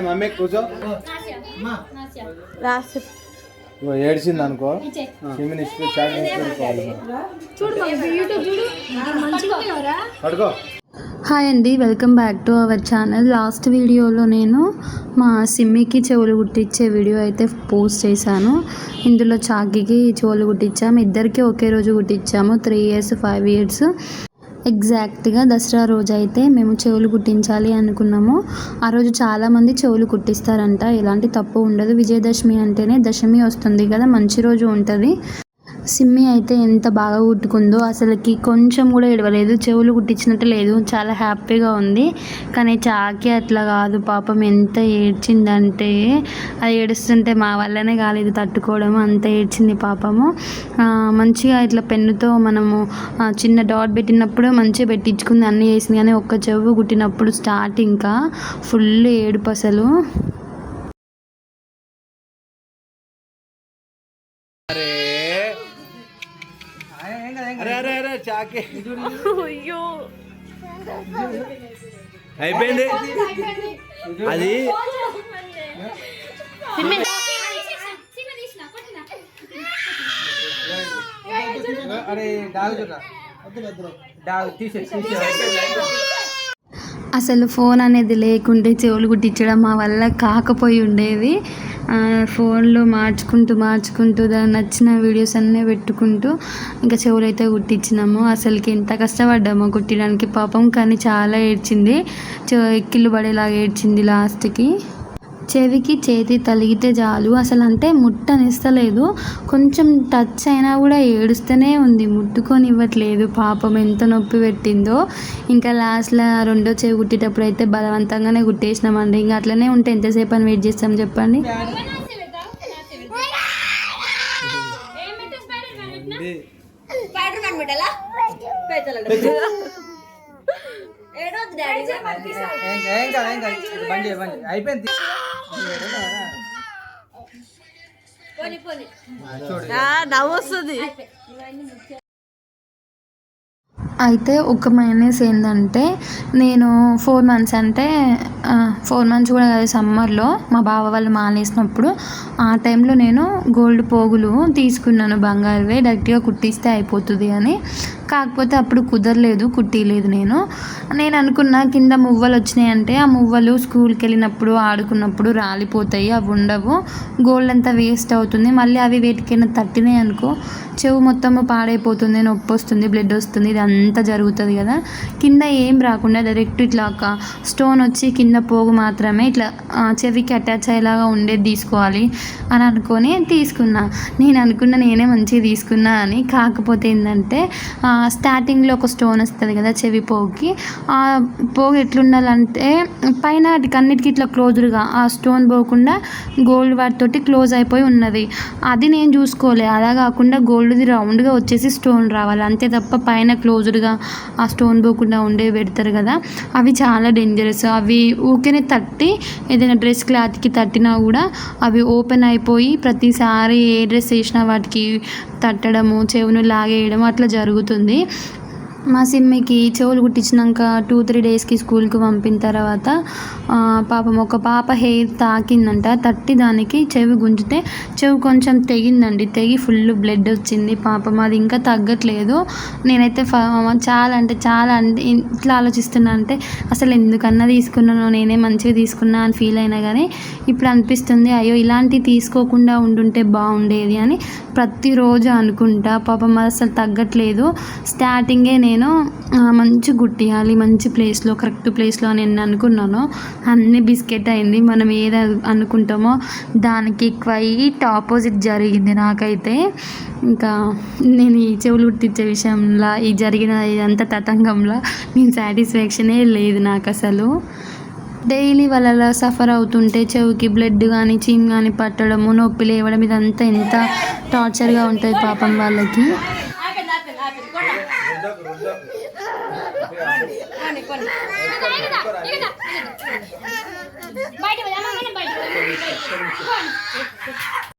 Mummy కూర్చో ఏడ్చింది అనుకో పడుకో. హాయ్ అండి, welcome back to our channel. Last వీడియోలో నేను మా సిమ్మికి చెవులు కుట్టించే వీడియో అయితే పోస్ట్ చేశాను. ఇందులో చాకీకి చెవులు కుట్టించాము. ఇద్దరికి ఒకే రోజు కుట్టించాము. 3 years 5 years ఎగ్జాక్ట్గా దసరా రోజు అయితే మేము చెవులు కుట్టించాలి అనుకున్నాము. ఆ రోజు చాలామంది చెవులు కుట్టిస్తారంట, ఎలాంటి తప్పు ఉండదు. విజయదశమి అంటేనే దశమి వస్తుంది కదా, మంచి రోజు ఉంటుంది. సిమ్మి అయితే ఎంత బాగా కుట్టుకుందో, అసలుకి కొంచెం కూడా ఏడవలేదు, చెవులు కుట్టించినట్టు లేదు, చాలా హ్యాపీగా ఉంది. కానీ చాకి అట్లా కాదు, పాపం ఎంత ఏడ్చిందంటే, అది ఏడుస్తుంటే మా వల్లనే కాలేదు తట్టుకోవడం, అంత ఏడ్చింది పాపము. మంచిగా ఇట్లా పెన్నుతో మనము చిన్న డాట్ పెట్టినప్పుడు మంచిగా పెట్టించుకుంది, అన్నీ చేసింది. కానీ ఒక్క చెవు కుట్టినప్పుడు స్టార్ట్ ఇంకా ఫుల్ ఏడుపు అసలు. అయిపోయింది అది. అసలు ఫోన్ అనేది లేకుంటే చెవులు కుట్టించడం మా వల్ల కాకపోయి ఉండేది. ఫోన్లో మార్చుకుంటూ దాన్ని నచ్చిన వీడియోస్ అన్నీ పెట్టుకుంటూ ఇంకా చెవులు అయితే కుట్టించినాము. అసలుకి ఎంత కష్టపడ్డామో కుట్టడానికి పాపం, కానీ చాలా ఏడ్చింది, ఎక్కిళ్ళు పడేలాగా ఏడ్చింది. లాస్ట్కి చెవికి చేతి తలిగితే చాలు, అసలు అంటే ముట్టనిస్తలేదు, కొంచెం టచ్ అయినా కూడా ఏడుస్తూనే ఉంది, ముట్టుకొని ఇవ్వట్లేదు. పాపం ఎంత నొప్పి పెట్టిందో. ఇంకా లాస్ట్లో రెండో చెవి కుట్టేటప్పుడు అయితే బలవంతంగానే కుట్టేసినామండి. ఇంకా అట్లనే ఉంటే ఎంతసేపు అని వెయిట్ చేస్తాం చెప్పండి. అయిపోయింది. నవ్వు వస్తుంది. అయితే ఒక మైనస్ ఏంటంటే, నేను 4 months అంటే 4 months కూడా కాదు, సమ్మర్లో మా బావ వాళ్ళు మానేసినప్పుడు ఆ టైంలో నేను గోల్డ్ పోగులు తీసుకున్నాను, బంగారువే, డైరెక్ట్గా కుట్టిస్తే అయిపోతుంది అని. కాకపోతే అప్పుడు కుదరలేదు, కుట్టిలేదు. నేను అనుకున్న కింద మువ్వలు వచ్చినాయి అంటే ఆ మువ్వలు స్కూల్కి వెళ్ళినప్పుడు ఆడుకున్నప్పుడు రాలిపోతాయి, అవి ఉండవు, గోల్డ్ అంతా వేస్ట్ అవుతుంది. మళ్ళీ అవి వేటికైనా తట్టినాయి అనుకో చెవు మొత్తము పాడైపోతుంది, నొప్పి వస్తుంది, బ్లడ్ వస్తుంది, ఇది అంతా జరుగుతుంది కదా. కింద ఏం రాకుండా డైరెక్ట్ ఇట్లా ఒక స్టోన్ వచ్చి కింద పోగు మాత్రమే ఇట్లా చెవికి అటాచ్ అయ్యేలాగా ఉండేది తీసుకోవాలి అని అనుకొని తీసుకున్నా. నేనే మంచిగా తీసుకున్నా అని. కాకపోతే ఏంటంటే స్టార్టింగ్లో ఒక స్టోన్ వస్తుంది కదా చెవి పోగుకి, ఆ పోగు ఎట్లుండాలంటే పైన అన్నిటికీ ఇట్లా క్లోజ్డ్గా ఆ స్టోన్ పోకుండా గోల్డ్ వాటితోటి క్లోజ్ అయిపోయి ఉన్నది. అది నేను చూసుకోలే. అలా కాకుండా గోల్డ్ది రౌండ్గా వచ్చేసి స్టోన్ రావాలి అంతే తప్ప పైన క్లోజ్డ్గా ఆ స్టోన్ పోకుండా ఉండేవి పెడతారు కదా, అవి చాలా డేంజరస్. అవి ఊరికేనే తట్టి ఏదైనా డ్రెస్ క్లాత్కి తట్టినా కూడా అవి ఓపెన్ అయిపోయి ప్రతిసారి ఏ డ్రెస్ వేసినా వాటికి తట్టడము, చెవును లాగేయడం అట్లా జరుగుతుంది. మా సిమ్మికి చెవులు కుట్టించినాక 2-3 daysకి స్కూల్కి పంపిన తర్వాత పాపం ఒక పాప హెయిర్ తాకిందంట, తట్టి దానికి చెవి గుంజితే చెవి కొంచెం తెగిందండి, తెగి ఫుల్ బ్లడ్ వచ్చింది. పాపం అది ఇంకా తగ్గట్లేదు. నేనైతే చాలా ఇట్లా ఆలోచిస్తున్నా అంటే అసలు ఎందుకన్నా తీసుకున్నాను, నేనే మంచిగా తీసుకున్నా అని ఫీల్ అయినా. కానీ ఇప్పుడు అనిపిస్తుంది అయ్యో ఇలాంటివి తీసుకోకుండా ఉండుంటే బాగుండేది అని ప్రతిరోజు అనుకుంటా. పాపం అది అసలు తగ్గట్లేదు. స్టార్టింగే నేను మంచి గుట్టియాలి, మంచి ప్లేస్లో, కరెక్ట్ ప్లేస్లో నేను అనుకున్నాను. అన్నీ బిస్కెట్ అయింది. మనం ఏది అనుకుంటామో దానికి క్వైట్ ఆపోజిట్ జరిగింది నాకైతే. ఇంకా నేను ఈ చెవులు కుట్టించే విషయంలో ఈ జరిగిన ఇదంతా తతంగంలో నేను సాటిస్ఫాక్షనే లేదు నాకు అసలు. డైలీ వాళ్ళ సఫర్ అవుతుంటే చెవికి బ్లడ్ కానీ చీమ్ కానీ పట్టడము, నొప్పి లేవడం, ఇదంతా ఎంత టార్చర్గా ఉంటుంది పాపం వాళ్ళకి. బయట